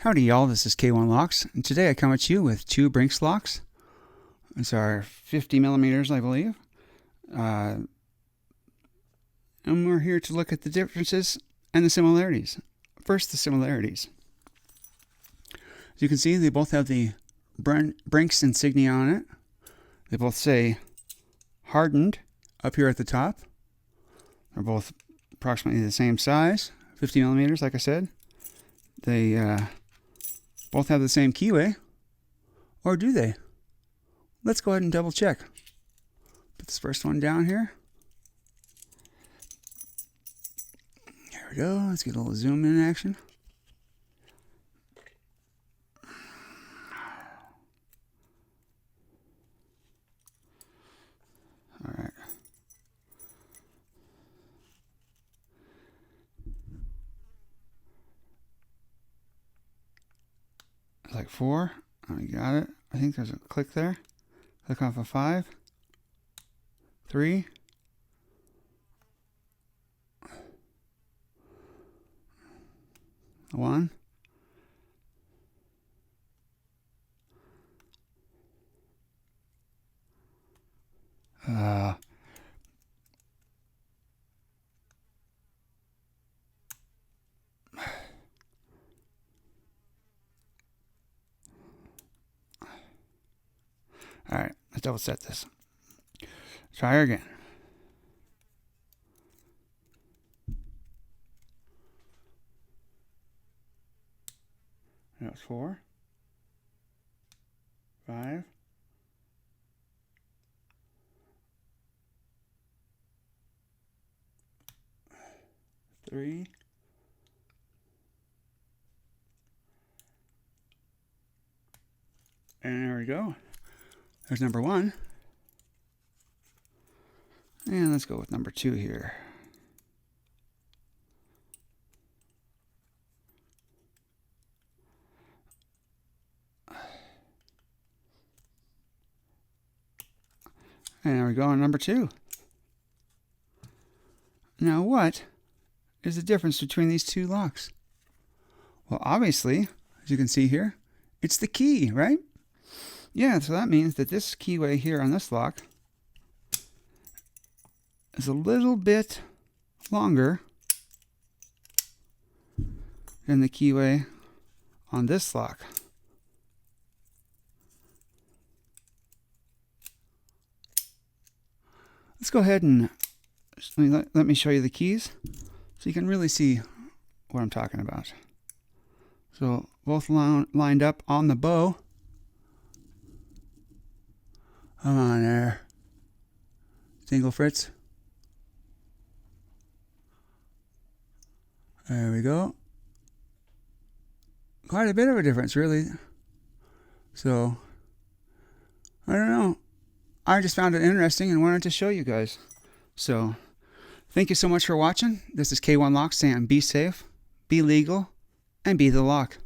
Howdy y'all, this is K1 Locks, and today I come at you with two Brinks locks. It's our 50 millimeters, I believe. And we're here to look at the differences and the similarities. First, the similarities. As you can see, they both have the Brinks insignia on it. They both say hardened up here at the top. They're both approximately the same size, 50 millimeters, like I said. They both have the same keyway, or do they? Let's go ahead and double check. Put this first one down here. There we go. Let's get a little zoom in action. All right. Like 4. I got it. I think there's a click there. Click off of 5. 3. 1. All right, let's double set this. Try her again. That was 4, 5, 3, and there we go. There's number 1. And let's go with number 2 here. And there we go on number 2. Now what is the difference between these two locks? Well, obviously, as you can see here, it's the key, right? Yeah, so that means that this keyway here on this lock is a little bit longer than the keyway on this lock. Let's go ahead and let me show you the keys so you can really see what I'm talking about. So both lined up on the bow. Come on there. Single Fritz. There we go. Quite a bit of a difference, really. So, I don't know. I just found it interesting and wanted to show you guys. So, thank you so much for watching. This is K1 Lock saying be safe, be legal, and be the lock.